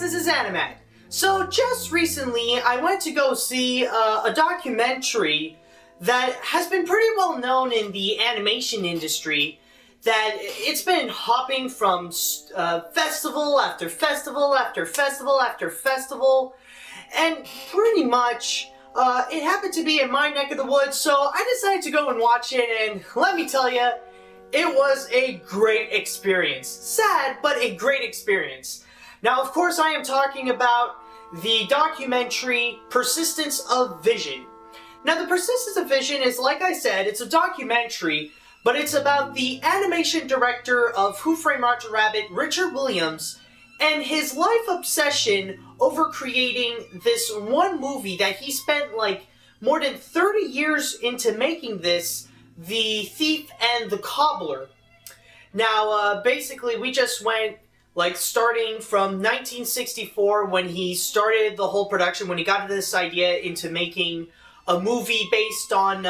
this is AniMat. So just recently I went to go see a documentary that has been pretty well known in the animation industry, that it's been hopping from festival after festival after festival after festival, and pretty much it happened to be in my neck of the woods, so I decided to go and watch it, and let me tell you, it was a great experience. Sad, but a great experience. Now, of course, I am talking about the documentary Persistence of Vision. Now, the Persistence of Vision is, like I said, it's a documentary, but it's about the animation director of Who Framed Roger Rabbit, Richard Williams, and his life obsession over creating this one movie that he spent like more than 30 years into making this, The Thief and the Cobbler. Now, basically, we just went, like, starting from 1964 when he started the whole production, when he got this idea into making a movie based on,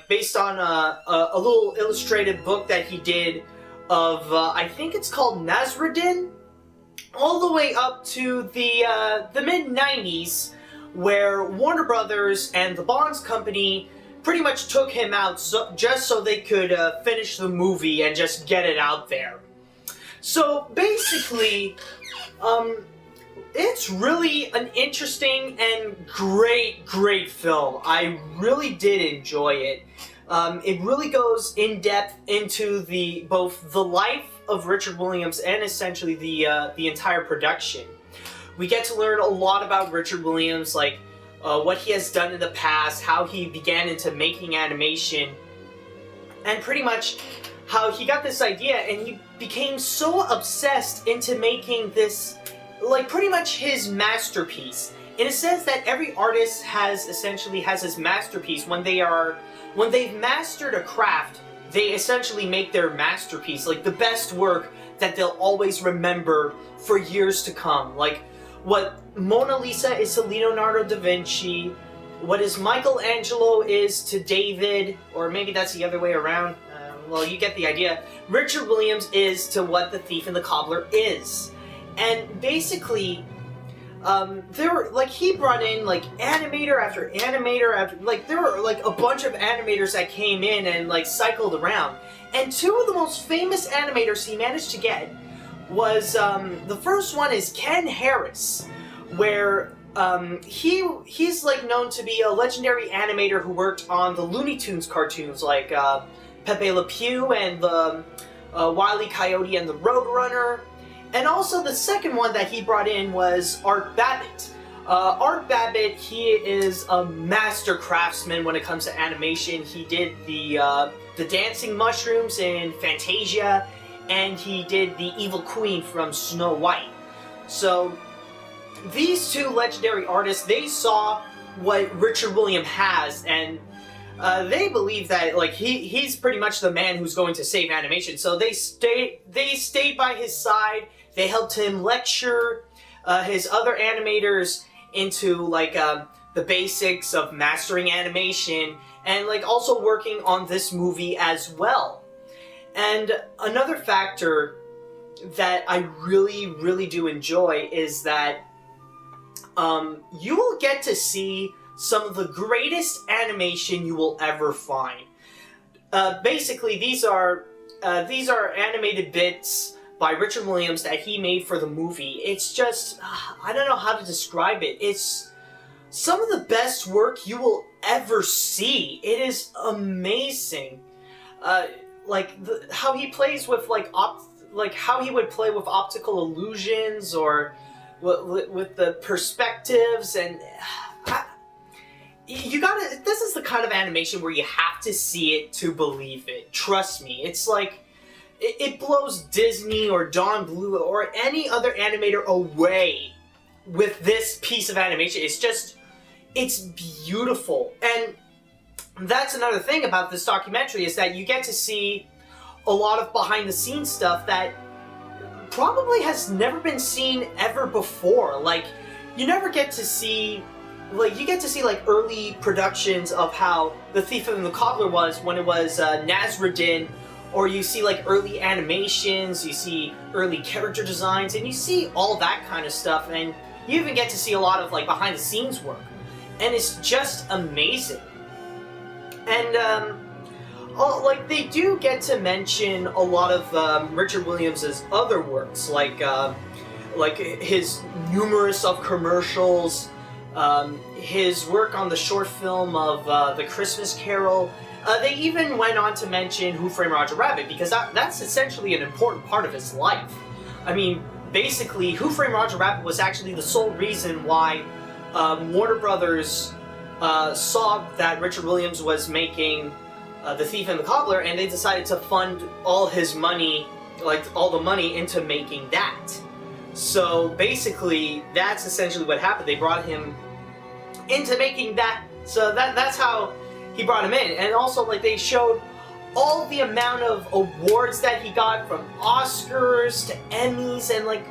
based on a little illustrated book that he did of, I think it's called Nasruddin, all the way up to the mid-90s, where Warner Brothers and the Bonds Company pretty much took him out just so they could finish the movie and just get it out there. So basically, it's really an interesting and great film. I really did enjoy it. It really goes in depth into both the life of Richard Williams and essentially the entire production. We get to learn a lot about Richard Williams, like what he has done in the past, how he began into making animation, and pretty much how he got this idea and he became so obsessed into making this, like, pretty much his masterpiece. In a sense that every artist essentially has his masterpiece. When they've mastered a craft, they essentially make their masterpiece, like the best work that they'll always remember for years to come. Like, what Mona Lisa is to Leonardo da Vinci, what is Michelangelo is to David, or maybe that's the other way around. Well, you get the idea. Richard Williams is to what The Thief and the Cobbler is. And basically, he brought in, like, animator after animator after, like, there were, like, a bunch of animators that came in and, like, cycled around. And two of the most famous animators he managed to get was, the first one is Ken Harris, where, he's, like, known to be a legendary animator who worked on the Looney Tunes cartoons, like, Pepe Le Pew and the Wile E. Coyote and the Roadrunner. And also the second one that he brought in was Art Babbitt. Art Babbitt, he is a master craftsman when it comes to animation. He did the dancing mushrooms in Fantasia, and he did the Evil Queen from Snow White. So these two legendary artists, they saw what Richard Williams has, and they believe that, like, he's pretty much the man who's going to save animation. So they stayed by his side. They helped him lecture his other animators into, like, the basics of mastering animation, and, like, also working on this movie as well. And another factor that I really do enjoy is that you will get to see some of the greatest animation you will ever find. Basically, these are animated bits by Richard Williams that he made for the movie. It's just, I don't know how to describe it. It's some of the best work you will ever see. It is amazing. How he plays with, how he would play with optical illusions, or with the perspectives, and this is the kind of animation where you have to see it to believe it. Trust me. It's like, it blows Disney or Don Bluth or any other animator away with this piece of animation. It's beautiful. And that's another thing about this documentary, is that you get to see a lot of behind-the-scenes stuff that probably has never been seen ever before. Like, you never get to see, like, you get to see, like, early productions of how The Thief and the Cobbler was when it was Nasruddin or you see like early animations, you see early character designs, and you see all that kind of stuff, and you even get to see a lot of like behind the scenes work, and it's just amazing. And like they do get to mention a lot of Richard Williams' other works, like his numerous of commercials, his work on the short film of The Christmas Carol. They even went on to mention Who Framed Roger Rabbit, because that's essentially an important part of his life. I mean, basically, Who Framed Roger Rabbit was actually the sole reason why Warner Brothers saw that Richard Williams was making The Thief and the Cobbler, and they decided to fund all his money, like all the money, into making that. So basically, that's essentially what happened. They brought him into making that, so that's how he brought him in. And also, like, they showed all the amount of awards that he got, from Oscars to Emmys, and like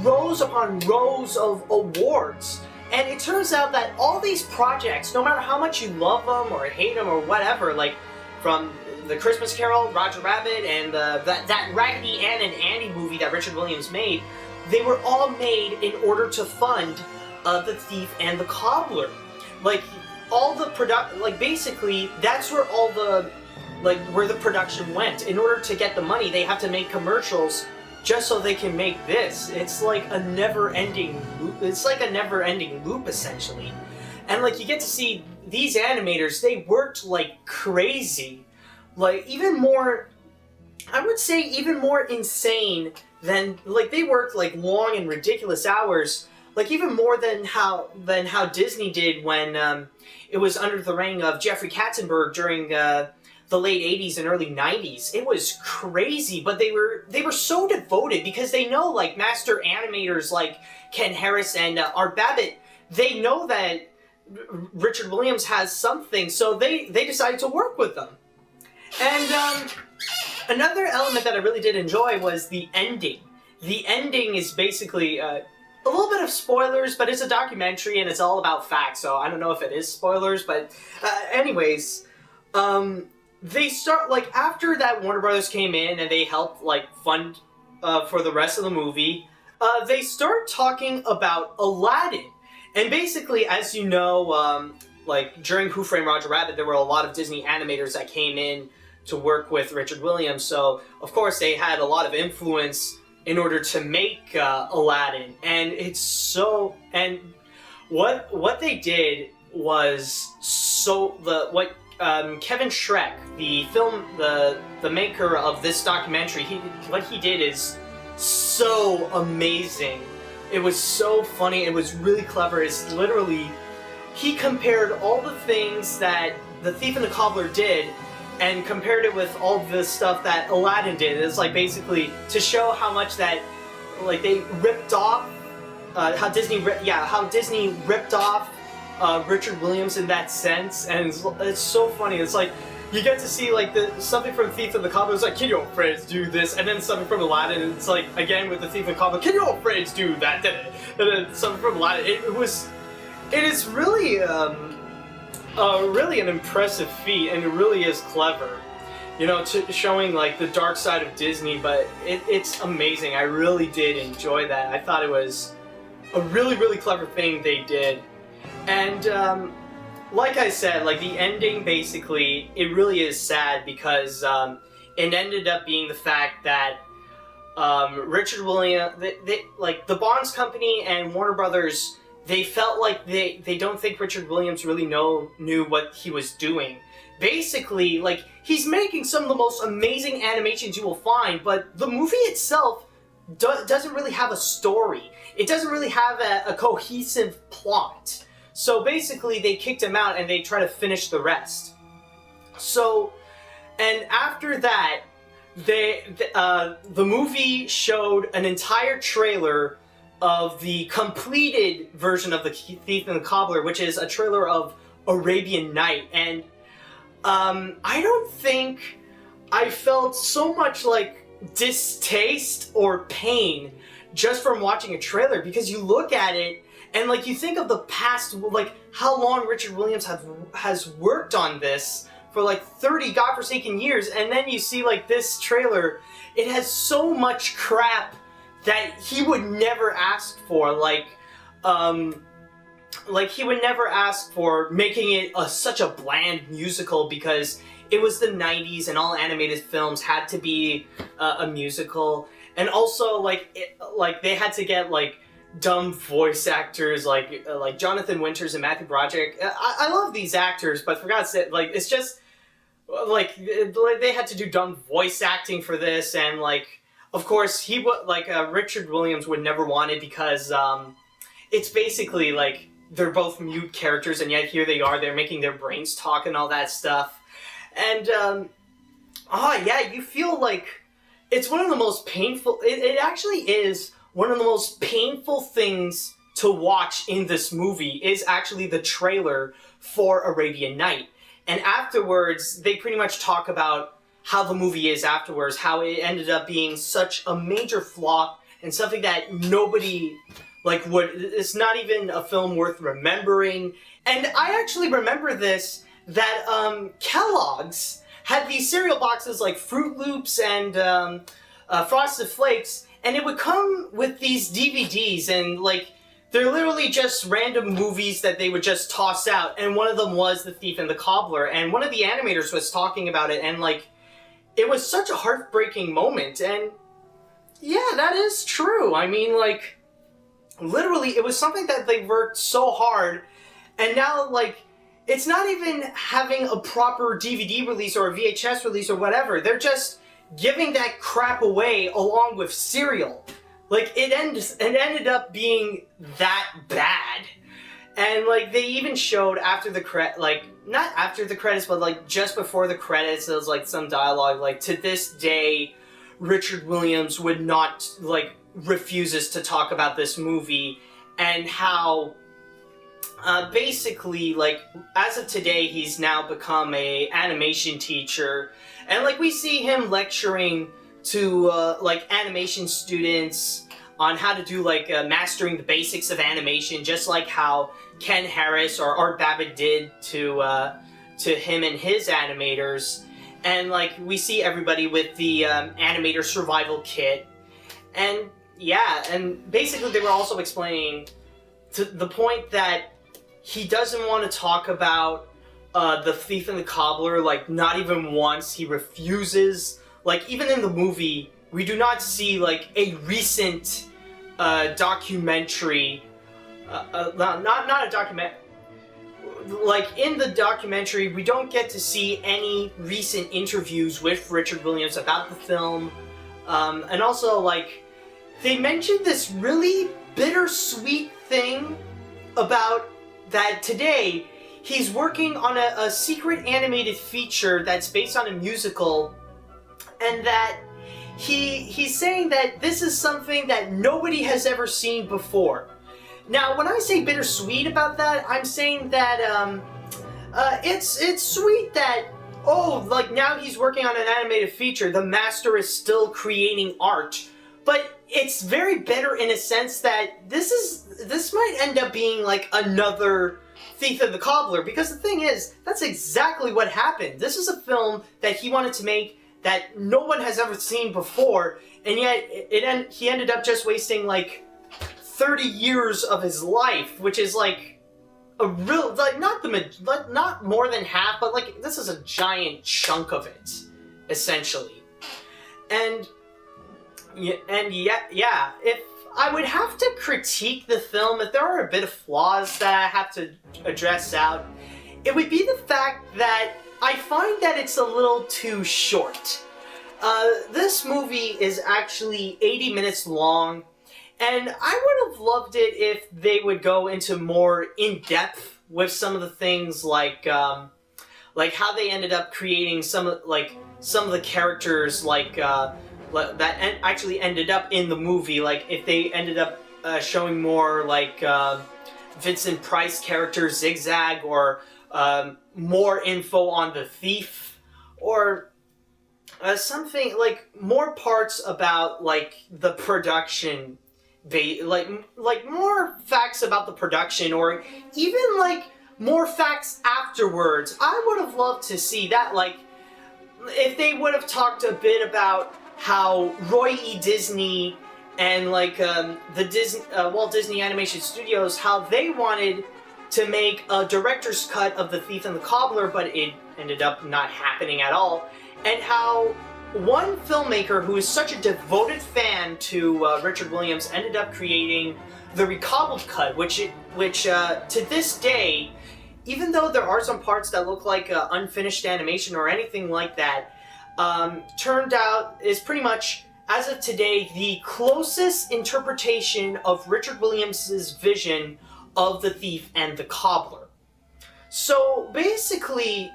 rows upon rows of awards. And it turns out that all these projects, no matter how much you love them or hate them or whatever, like from The Christmas Carol, Roger Rabbit, and that Raggedy Ann and Andy movie that Richard Williams made, they were all made in order to fund The Thief and the Cobbler. Like, all the basically, that's where all the, where the production went. In order to get the money, they have to make commercials just so they can make this. It's like a never-ending loop. It's like a never-ending loop, essentially. And, like, you get to see these animators, they worked like crazy. Like, even more, I would say even more insane than, like, they worked like long and ridiculous hours, like even more than how Disney did when it was under the reign of Jeffrey Katzenberg during the late 80s and early 90s. It was crazy, but they were so devoted because they know, like, master animators like Ken Harris and Art Babbitt, they know that Richard Williams has something, so they decided to work with them. And another element that I really did enjoy was the ending. The ending is basically a little bit of spoilers, but it's a documentary and it's all about facts, so I don't know if it is spoilers, but anyways, they start, like, after that Warner Brothers came in and they helped, like, fund for the rest of the movie, they start talking about Aladdin. And basically, as you know, like, during Who Framed Roger Rabbit, there were a lot of Disney animators that came in to work with Richard Williams, so of course they had a lot of influence in order to make Aladdin. And it's so, and what they did was so, Kevin Schreck, the maker of this documentary, what he did is so amazing. It was so funny, it was really clever. It's literally, he compared all the things that The Thief and the Cobbler did and compared it with all the stuff that Aladdin did. It's like basically to show how much that, like, they ripped off, how Disney ripped off Richard Williams in that sense, and it's so funny. It's like, you get to see, like, something from Thief and the Cobbler, it's like, can your friends do this? And then something from Aladdin, it's like, again with the Thief and the Cobbler, can your friends do that? And then something from Aladdin. It is really, really an impressive feat, and it really is clever. You know, showing, like, the dark side of Disney, but it's amazing. I really did enjoy that. I thought it was a really, really clever thing they did. And, like I said, like, the ending, basically, it really is sad because it ended up being the fact that Richard Williams, like, the Bonds Company and Warner Brothers, they felt like they don't think Richard Williams really knew what he was doing. Basically, like, he's making some of the most amazing animations you will find, but the movie itself doesn't really have a story. It doesn't really have a cohesive plot. So basically, they kicked him out and they try to finish the rest. So, and after that, the movie showed an entire trailer of the completed version of The Thief and the Cobbler, which is a trailer of Arabian Night. And I don't think I felt so much, like, distaste or pain just from watching a trailer, because you look at it and, like, you think of the past, like, how long Richard Williams has worked on this for like 30 godforsaken years, and then you see like this trailer, it has so much crap that he would never ask for, like he would never ask for making it such a bland musical, because it was the 90s and all animated films had to be a musical, and also like they had to get like dumb voice actors like Jonathan Winters and Matthew Broderick. I love these actors, but for God's sake, like it's just like they had to do dumb voice acting for this, and like of course he would Richard Williams would never want it, because it's basically like they're both mute characters, and yet here they are, they're making their brains talk and all that stuff. And, you feel like it's one of the most painful, it actually is one of the most painful things to watch in this movie is actually the trailer for Arabian Night. And afterwards, they pretty much talk about how the movie is afterwards, how it ended up being such a major flop, and something that nobody it's not even a film worth remembering. And I actually remember this, that Kellogg's had these cereal boxes like Fruit Loops and Frosted Flakes, and it would come with these DVDs, and like they're literally just random movies that they would just toss out, and one of them was The Thief and the Cobbler, and one of the animators was talking about it, and like it was such a heartbreaking moment. And yeah, that is true. I mean, like literally it was something that they worked so hard, and now like it's not even having a proper DVD release or a VHS release or whatever. They're just giving that crap away along with cereal. Like it ended up being that bad. And like they even showed after the not after the credits, but like just before the credits, there was like some dialogue like, to this day Richard Williams would not refuses to talk about this movie, and how basically as of today he's now become a animation teacher, and like we see him lecturing to animation students on how to do mastering the basics of animation, just like how Ken Harris or Art Babbitt did to him and his animators. And like we see everybody with the animator survival kit. And yeah, and basically they were also explaining to the point that he doesn't want to talk about The Thief and the Cobbler, not even once. He refuses. Even in the movie, we do not see a recent documentary, not a document. In the documentary, we don't get to see any recent interviews with Richard Williams about the film, and also they mentioned this really bittersweet thing about that today he's working on a secret animated feature that's based on a musical, and that he's saying that this is something that nobody has ever seen before. Now, when I say bittersweet about that, I'm saying that it's sweet that now he's working on an animated feature. The master is still creating art, but it's very bitter in a sense that this might end up being another Thief and the Cobbler, because the thing is, that's exactly what happened. This is a film that he wanted to make that no one has ever seen before, and yet he ended up just wasting 30 years of his life, which is a real not more than half, but this is a giant chunk of it, essentially. And if I would have to critique the film, if there are a bit of flaws that I have to address out, it would be the fact that I find that it's a little too short. This movie is actually 80 minutes long, and I would have loved it if they would go into more in-depth with some of the things like how they ended up creating some of the characters that actually ended up in the movie. If they ended up showing more Vincent Price character Zigzag, or more info on the thief, or something more parts about the production, more facts about the production, or even more facts afterwards. I would have loved to see that, like, if they would have talked a bit about how Roy E. Disney and, like, Walt Disney Animation Studios, how they wanted to make a director's cut of The Thief and the Cobbler, but it ended up not happening at all, and how one filmmaker who is such a devoted fan to Richard Williams ended up creating the recobbled cut, which to this day, even though there are some parts that look like unfinished animation or anything like that, turned out is pretty much, as of today, the closest interpretation of Richard Williams' vision of The Thief and the Cobbler. So basically,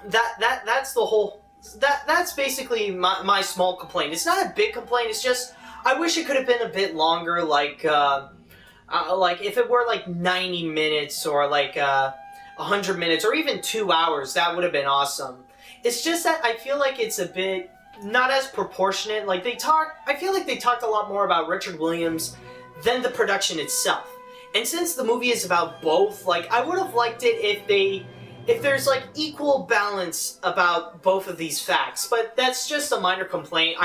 that's the whole. That's basically my small complaint. It's not a big complaint. It's just I wish it could have been a bit longer. Like if it were like 90 minutes or like 100 minutes or even 2 hours, that would have been awesome. It's just that I feel like it's a bit not as proportionate. Like I feel like they talked a lot more about Richard Williams than the production itself. And since the movie is about both, like I would have liked it if there's like equal balance about both of these facts, but that's just a minor complaint.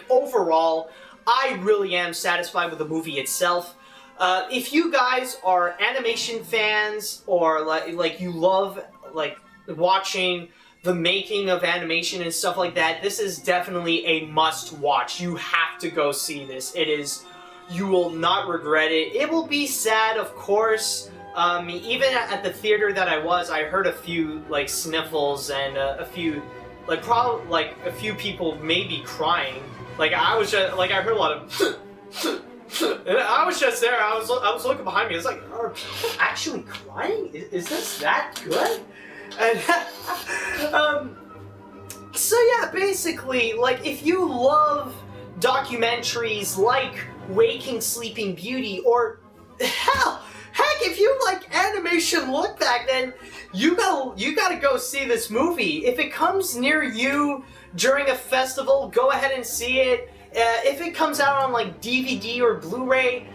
Overall, I really am satisfied with the movie itself. If you guys are animation fans or like you love like watching the making of animation and stuff like that, this is definitely a must watch. You have to go see this. You will not regret it. It will be sad, of course. Even at the theater that I was, I heard a few like sniffles and a few people maybe crying. Like I heard a lot of and I was just there. I was looking behind me. It's like, are people actually crying? Is this that good? And so yeah, basically, like if you love documentaries like Waking Sleeping Beauty, or heck, if you like animation look back, then you gotta go see this movie. If it comes near you during a festival, go ahead and see it. If it comes out on like DVD or Blu-ray,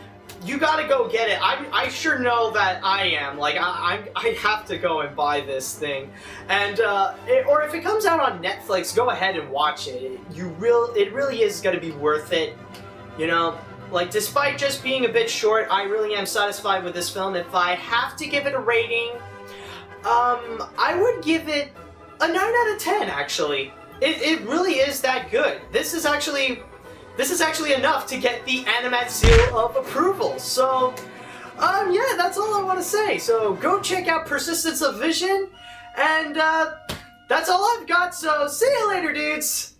you gotta go get it. I sure know that I am. Like I have to go and buy this thing, and or if it comes out on Netflix, go ahead and watch it. It really is gonna be worth it. You know. Like, despite just being a bit short, I really am satisfied with this film. If I have to give it a rating, I would give it a 9 out of 10, actually. It really is that good. This is actually enough to get the AniMat's seal of approval. So, yeah, that's all I want to say. So, go check out Persistence of Vision, and, that's all I've got, so see you later, dudes!